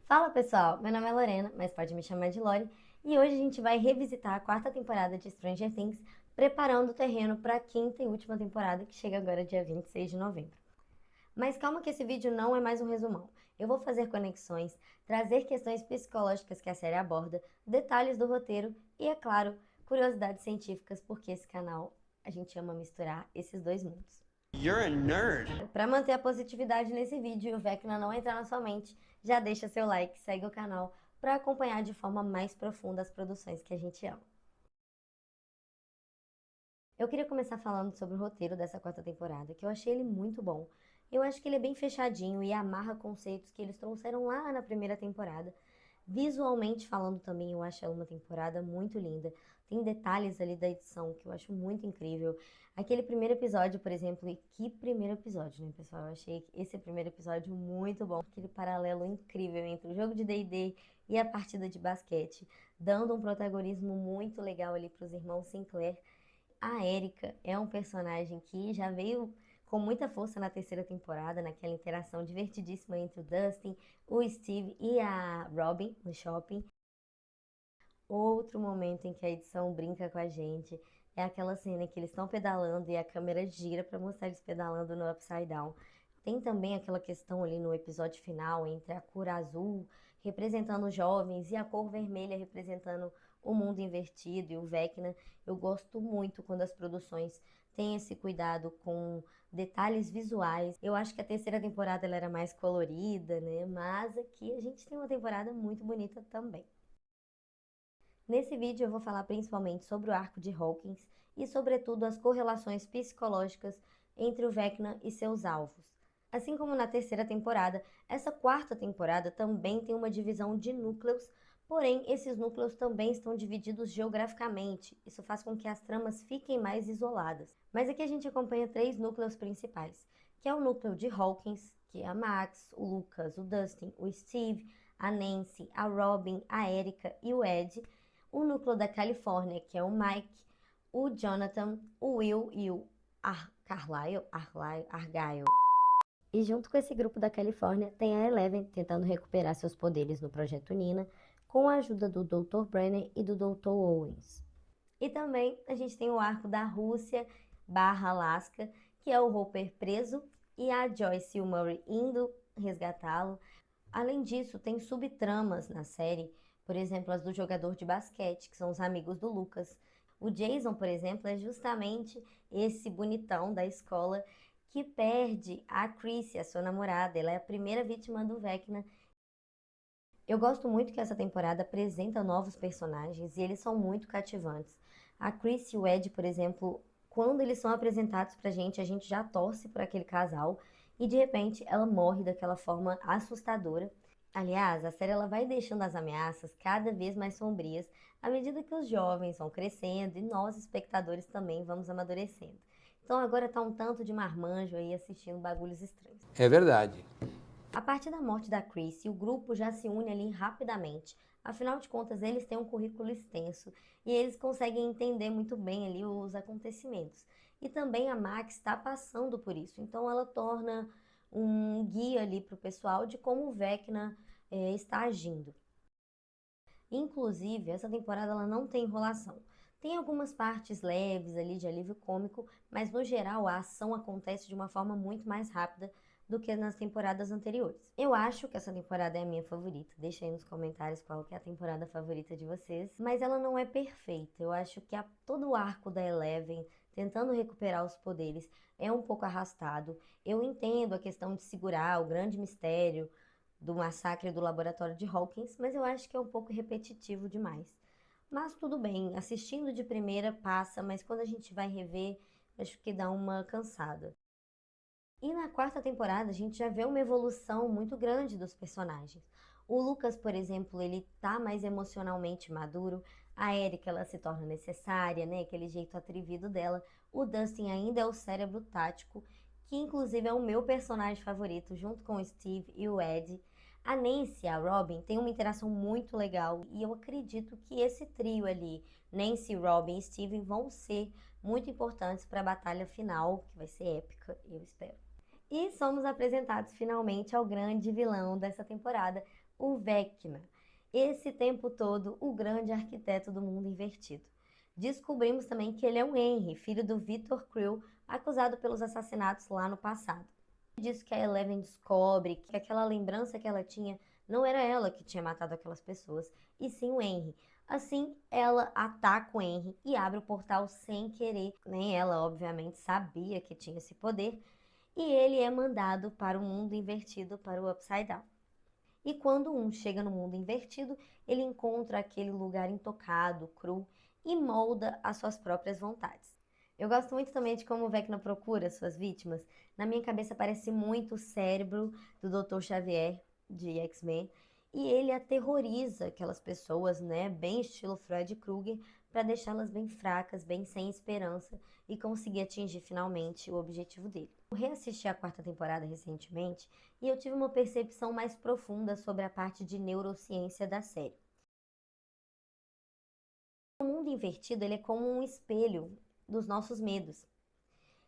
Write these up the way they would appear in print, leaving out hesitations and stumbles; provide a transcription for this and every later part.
Fala pessoal, meu nome é Lorena, mas pode me chamar de Lori, e hoje a gente vai revisitar a quarta temporada de Stranger Things, preparando o terreno para a quinta e última temporada que chega agora dia 26 de novembro. Mas calma que esse vídeo não é mais um resumão. Eu vou fazer conexões, trazer questões psicológicas que a série aborda, detalhes do roteiro e, é claro, curiosidades científicas, porque esse canal a gente ama misturar esses dois mundos. You're a nerd. Para manter a positividade nesse vídeo e o Vecna não entrar na sua mente, já deixa seu like, segue o canal para acompanhar de forma mais profunda as produções que a gente ama. Eu queria começar falando sobre o roteiro dessa quarta temporada, que eu achei ele muito bom. Eu acho que ele é bem fechadinho e amarra conceitos que eles trouxeram lá na primeira temporada. Visualmente falando também, eu acho ela uma temporada muito linda. Tem detalhes ali da edição que eu acho muito incrível. Aquele primeiro episódio, por exemplo, e que primeiro episódio, né, pessoal? Eu achei esse primeiro episódio muito bom. Aquele paralelo incrível entre o jogo de D&D e a partida de basquete, dando um protagonismo muito legal ali para os irmãos Sinclair. A Erika é um personagem que já veio com muita força na terceira temporada, naquela interação divertidíssima entre o Dustin, o Steve e a Robin no shopping. Outro momento em que a edição brinca com a gente é aquela cena em que eles estão pedalando e a câmera gira para mostrar eles pedalando no Upside Down. Tem também aquela questão ali no episódio final entre a cor azul representando os jovens e a cor vermelha representando o mundo invertido e o Vecna. Eu gosto muito quando as produções têm esse cuidado com detalhes visuais. Eu acho que a terceira temporada ela era mais colorida, né? Mas aqui a gente tem uma temporada muito bonita também. Nesse vídeo eu vou falar principalmente sobre o arco de Hawkins e, sobretudo, as correlações psicológicas entre o Vecna e seus alvos. Assim como na terceira temporada, essa quarta temporada também tem uma divisão de núcleos, porém esses núcleos também estão divididos geograficamente. Isso faz com que as tramas fiquem mais isoladas. Mas aqui a gente acompanha três núcleos principais, que é o núcleo de Hawkins, que é a Max, o Lucas, o Dustin, o Steve, a Nancy, a Robin, a Erika e o Ed. O núcleo da Califórnia, que é o Mike, o Jonathan, o Will e o Argyle. E junto com esse grupo da Califórnia, tem a Eleven tentando recuperar seus poderes no Projeto Nina, com a ajuda do Dr. Brenner e do Dr. Owens. E também a gente tem o arco da Rússia barra Alaska, que é o Hopper preso e a Joyce e o Murray indo resgatá-lo. Além disso, tem subtramas na série, por exemplo, as do jogador de basquete, que são os amigos do Lucas. O Jason, por exemplo, é justamente esse bonitão da escola que perde a Chrissy, a sua namorada. Ela é a primeira vítima do Vecna. Eu gosto muito que essa temporada apresenta novos personagens e eles são muito cativantes. A Chrissy e o Ed, por exemplo, quando eles são apresentados pra gente, a gente já torce por aquele casal e de repente ela morre daquela forma assustadora. Aliás, a série ela vai deixando as ameaças cada vez mais sombrias à medida que os jovens vão crescendo e nós, espectadores, também vamos amadurecendo. Então agora tá um tanto de marmanjo aí assistindo bagulhos estranhos. É verdade. A partir da morte da Chrissy, o grupo já se une ali rapidamente. Afinal de contas, eles têm um currículo extenso e eles conseguem entender muito bem ali os acontecimentos. E também a Max está passando por isso, então ela torna um guia ali para o pessoal de como o Vecna está agindo. Inclusive, essa temporada ela não tem enrolação. Tem algumas partes leves ali de alívio cômico, mas no geral a ação acontece de uma forma muito mais rápida do que nas temporadas anteriores. Eu acho que essa temporada é a minha favorita. Deixa aí nos comentários qual que é a temporada favorita de vocês. Mas ela não é perfeita. Eu acho que todo o arco da Eleven tentando recuperar os poderes é um pouco arrastado. Eu entendo a questão de segurar o grande mistério do massacre do laboratório de Hawkins, mas eu acho que é um pouco repetitivo demais. Mas tudo bem, assistindo de primeira passa, mas quando a gente vai rever, acho que dá uma cansada. E na quarta temporada a gente já vê uma evolução muito grande dos personagens. O Lucas, por exemplo, ele tá mais emocionalmente maduro. A Erika, ela se torna necessária, né? Aquele jeito atrevido dela. O Dustin ainda é o cérebro tático, que inclusive é o meu personagem favorito, junto com o Steve e o Ed. A Nancy e a Robin têm uma interação muito legal e eu acredito que esse trio ali, Nancy, Robin e Steven, vão ser muito importantes para a batalha final, que vai ser épica, eu espero. E somos apresentados finalmente ao grande vilão dessa temporada, o Vecna. Esse tempo todo, o grande arquiteto do mundo invertido. Descobrimos também que ele é um Henry, filho do Victor Creel, acusado pelos assassinatos lá no passado. Disso que a Eleven descobre que aquela lembrança que ela tinha não era ela que tinha matado aquelas pessoas, e sim o Henry. Assim, ela ataca o Henry e abre o portal sem querer. Nem ela, obviamente, sabia que tinha esse poder, e ele é mandado para o mundo invertido, para o Upside Down. E quando um chega no mundo invertido, ele encontra aquele lugar intocado, cru, e molda as suas próprias vontades. Eu gosto muito também de como o Vecna procura suas vítimas. Na minha cabeça parece muito o cérebro do Dr. Xavier, de X-Men, e ele aterroriza aquelas pessoas, né, bem estilo Fred Krueger, para deixá-las bem fracas, bem sem esperança e conseguir atingir finalmente o objetivo dele. Eu reassisti a quarta temporada recentemente e eu tive uma percepção mais profunda sobre a parte de neurociência da série. O mundo invertido ele é como um espelho dos nossos medos.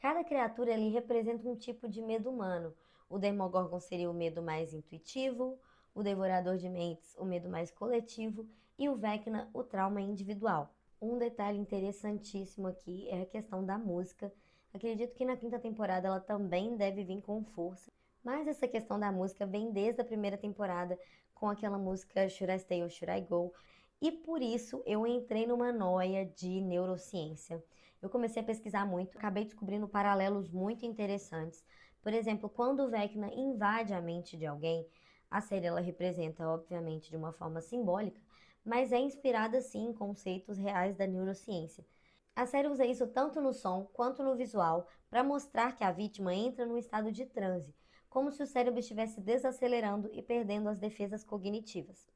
Cada criatura ali representa um tipo de medo humano. O Demogorgon seria o medo mais intuitivo, o Devorador de Mentes o medo mais coletivo e o Vecna o trauma individual. Um detalhe interessantíssimo aqui é a questão da música. Acredito que na quinta temporada ela também deve vir com força, mas essa questão da música vem desde a primeira temporada com aquela música Should I Stay or Should I Go? E por isso eu entrei numa noia de neurociência. Eu comecei a pesquisar muito, acabei descobrindo paralelos muito interessantes. Por exemplo, quando o Vecna invade a mente de alguém, a série ela representa, obviamente, de uma forma simbólica, mas é inspirada sim em conceitos reais da neurociência. A série usa isso tanto no som quanto no visual para mostrar que a vítima entra num estado de transe, como se o cérebro estivesse desacelerando e perdendo as defesas cognitivas.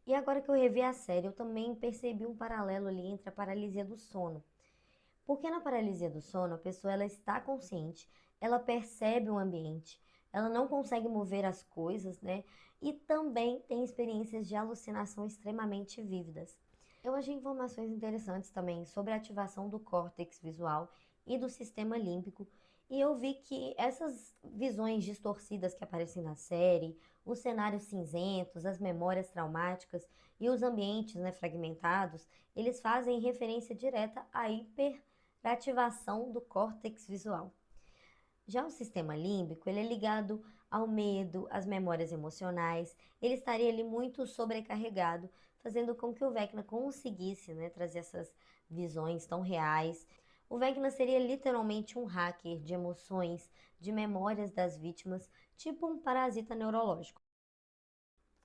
E agora que eu revi a série, eu também percebi um paralelo ali entre a paralisia do sono. Porque na paralisia do sono, a pessoa ela está consciente, ela percebe o ambiente, ela não consegue mover as coisas, né? E também tem experiências de alucinação extremamente vívidas. Eu achei informações interessantes também sobre a ativação do córtex visual e do sistema límbico, e eu vi que essas visões distorcidas que aparecem na série, os cenários cinzentos, as memórias traumáticas e os ambientes, né, fragmentados, eles fazem referência direta à hiperativação do córtex visual. Já o sistema límbico, ele é ligado ao medo, às memórias emocionais, ele estaria ali muito sobrecarregado, fazendo com que o Vecna conseguisse, né, trazer essas visões tão reais. O Vecna seria literalmente um hacker de emoções, de memórias das vítimas, tipo um parasita neurológico.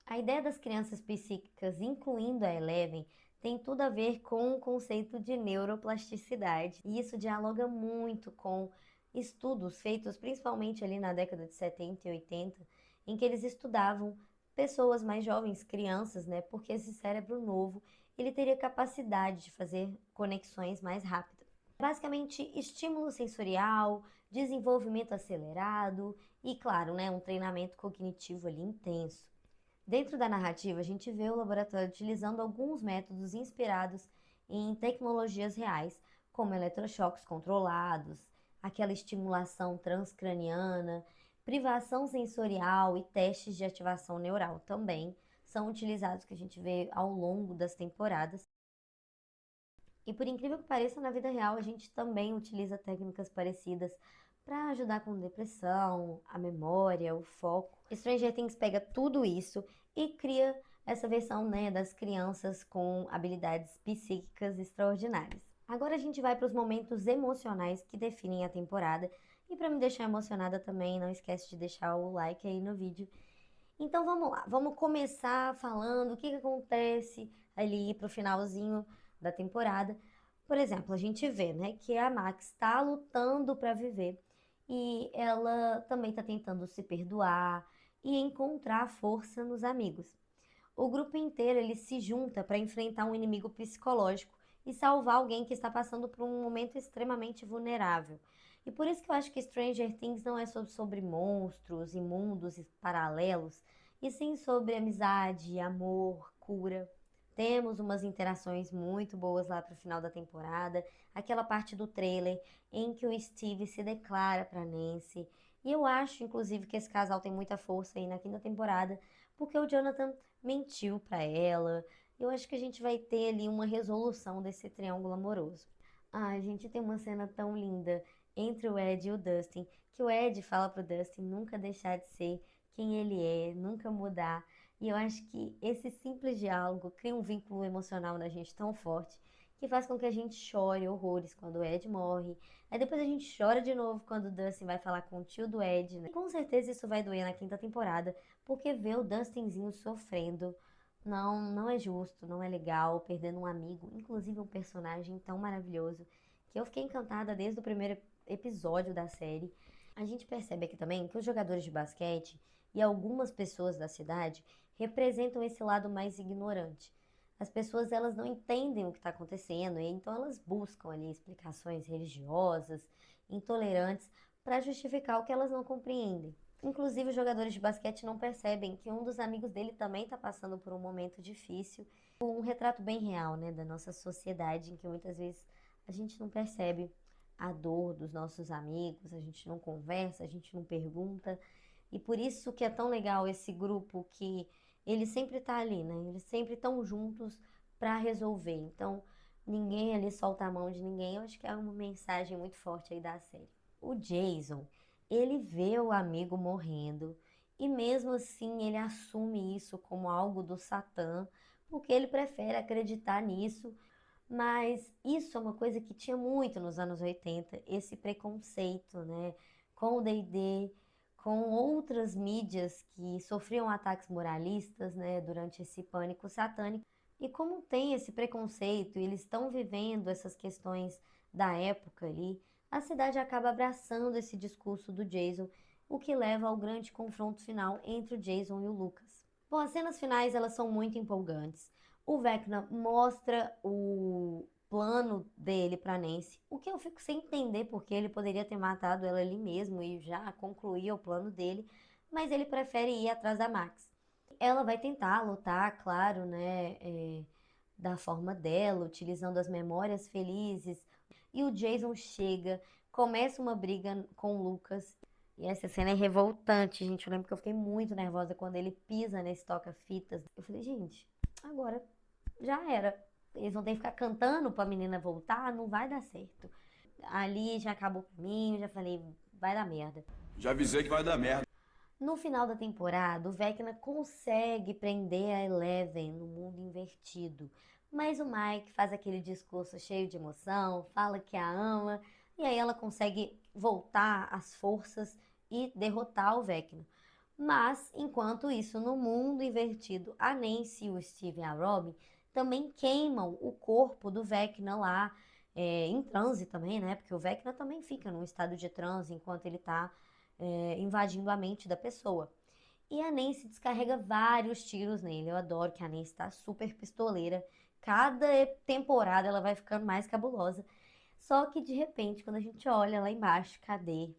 A ideia das crianças psíquicas, incluindo a Eleven, tem tudo a ver com o conceito de neuroplasticidade. E isso dialoga muito com estudos feitos principalmente ali na década de 70 e 80, em que eles estudavam pessoas mais jovens, crianças, né? Porque esse cérebro novo, ele teria capacidade de fazer conexões mais rápidas. Basicamente, estímulo sensorial, desenvolvimento acelerado e, claro, né, um treinamento cognitivo ali intenso. Dentro da narrativa, a gente vê o laboratório utilizando alguns métodos inspirados em tecnologias reais, como eletrochoques controlados, aquela estimulação transcraniana, privação sensorial e testes de ativação neural também são utilizados que a gente vê ao longo das temporadas. E por incrível que pareça, na vida real a gente também utiliza técnicas parecidas para ajudar com depressão, a memória, o foco. Stranger Things pega tudo isso e cria essa versão, né, das crianças com habilidades psíquicas extraordinárias. Agora a gente vai para os momentos emocionais que definem a temporada. E para me deixar emocionada também, não esquece de deixar o like aí no vídeo. Então vamos lá, vamos começar falando o que acontece ali pro finalzinho da temporada. Por exemplo, a gente vê, né, que a Max está lutando para viver e ela também está tentando se perdoar e encontrar força nos amigos. O grupo inteiro ele se junta para enfrentar um inimigo psicológico e salvar alguém que está passando por um momento extremamente vulnerável. E por isso que eu acho que Stranger Things não é sobre monstros e mundos paralelos, e sim sobre amizade, amor, cura. Temos umas interações muito boas lá pro final da temporada, aquela parte do trailer em que o Steve se declara para Nancy, E eu acho, inclusive, que esse casal tem muita força aí na quinta temporada, porque o Jonathan mentiu pra ela. Eu acho que a gente vai ter ali uma resolução desse triângulo amoroso. Ai, gente, tem uma cena tão linda entre o Ed e o Dustin, que o Ed fala pro Dustin nunca deixar de ser quem ele é, nunca mudar. E eu acho que esse simples diálogo cria um vínculo emocional na gente tão forte que faz com que a gente chore horrores quando o Ed morre. Aí depois a gente chora de novo quando o Dustin vai falar com o tio do Ed, né? E com certeza isso vai doer na quinta temporada, porque ver o Dustinzinho sofrendo não é justo, não é legal, perdendo um amigo, inclusive um personagem tão maravilhoso, que eu fiquei encantada desde o primeiro episódio da série. A gente percebe aqui também que os jogadores de basquete e algumas pessoas da cidade representam esse lado mais ignorante. As pessoas elas não entendem o que está acontecendo e então elas buscam ali explicações religiosas, intolerantes, para justificar o que elas não compreendem. Inclusive, os jogadores de basquete não percebem que um dos amigos dele também está passando por um momento difícil. Um retrato bem real, né, da nossa sociedade, em que muitas vezes a gente não percebe a dor dos nossos amigos, a gente não conversa, a gente não pergunta. E por isso que é tão legal esse grupo que ele sempre tá ali, né? Eles sempre estão juntos para resolver. Então, ninguém ali solta a mão de ninguém. Eu acho que é uma mensagem muito forte aí da série. O Jason, ele vê o amigo morrendo e mesmo assim ele assume isso como algo do Satã, porque ele prefere acreditar nisso. Mas isso é uma coisa que tinha muito nos anos 80, esse preconceito, né, com o D&D, com outras mídias que sofriam ataques moralistas, né, durante esse pânico satânico. E como tem esse preconceito, e eles estão vivendo essas questões da época ali, a cidade acaba abraçando esse discurso do Jason, o que leva ao grande confronto final entre o Jason e o Lucas. Bom, as cenas finais elas são muito empolgantes. O Vecna mostra o plano dele para Nancy, o que eu fico sem entender porque ele poderia ter matado ela ali mesmo e já concluir o plano dele, mas ele prefere ir atrás da Max. Ela vai tentar lutar, claro, né, da forma dela, utilizando as memórias felizes. E o Jason chega, começa uma briga com o Lucas. E essa cena é revoltante, gente. Eu lembro que eu fiquei muito nervosa quando ele pisa nesse toca-fitas. Eu falei, gente, agora já era. Eles vão ter que ficar cantando pra menina voltar, não vai dar certo. Ali já acabou pra mim, eu já falei, vai dar merda. Já avisei que vai dar merda. No final da temporada, o Vecna consegue prender a Eleven no mundo invertido. Mas o Mike faz aquele discurso cheio de emoção, fala que a ama, e aí ela consegue voltar às forças e derrotar o Vecna. Mas, enquanto isso, no mundo invertido, a Nancy, o Steve e a Robin também queimam o corpo do Vecna lá, em transe também, né? Porque o Vecna também fica num estado de transe enquanto ele tá invadindo a mente da pessoa. E a Nancy descarrega vários tiros nele. Eu adoro que a Nancy tá super pistoleira. Cada temporada ela vai ficando mais cabulosa. Só que de repente, quando a gente olha lá embaixo, cadê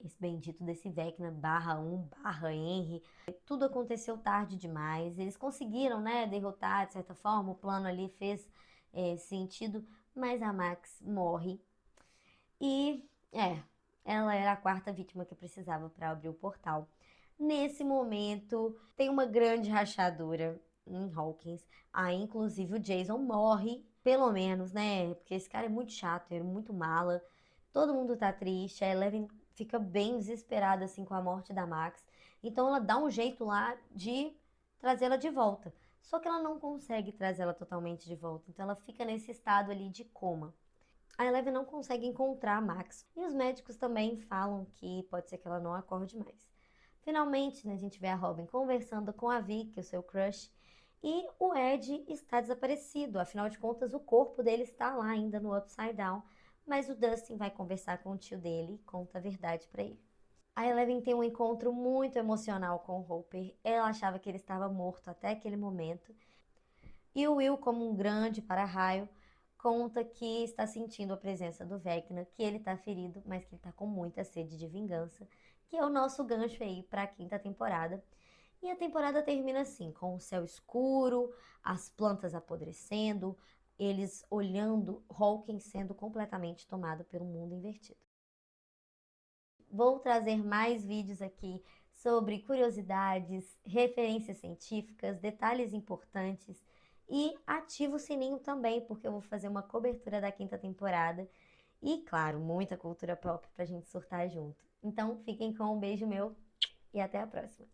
esse bendito desse Vecna /1/Henry? Tudo aconteceu tarde demais. Eles conseguiram, né, derrotar de certa forma. O plano ali fez sentido, mas a Max morre. E ela era a quarta vítima que precisava para abrir o portal. Nesse momento, tem uma grande rachadura em Hawkins. Aí, inclusive, o Jason morre, pelo menos, né? Porque esse cara é muito chato, é muito mala. Todo mundo tá triste. A Eleven fica bem desesperada, assim, com a morte da Max. Então, ela dá um jeito lá de trazê-la de volta. Só que ela não consegue trazê-la totalmente de volta. Então, ela fica nesse estado ali de coma. A Eleven não consegue encontrar a Max. E os médicos também falam que pode ser que ela não acorde mais. Finalmente, né, a gente vê a Robin conversando com a Vicky, o seu crush, e o Ed está desaparecido. Afinal de contas, o corpo dele está lá ainda no Upside Down, mas o Dustin vai conversar com o tio dele e conta a verdade para ele. A Eleven tem um encontro muito emocional com o Hopper. Ela achava que ele estava morto até aquele momento. E o Will, como um grande para-raio, conta que está sentindo a presença do Vecna, que ele está ferido, mas que ele está com muita sede de vingança, que é o nosso gancho aí para a quinta temporada. E a temporada termina assim, com o céu escuro, as plantas apodrecendo, eles olhando Hawkins sendo completamente tomado pelo mundo invertido. Vou trazer mais vídeos aqui sobre curiosidades, referências científicas, detalhes importantes e ativa o sininho também, porque eu vou fazer uma cobertura da 5ª temporada e, claro, muita cultura pop pra gente surtar junto. Então, fiquem com um beijo meu e até a próxima.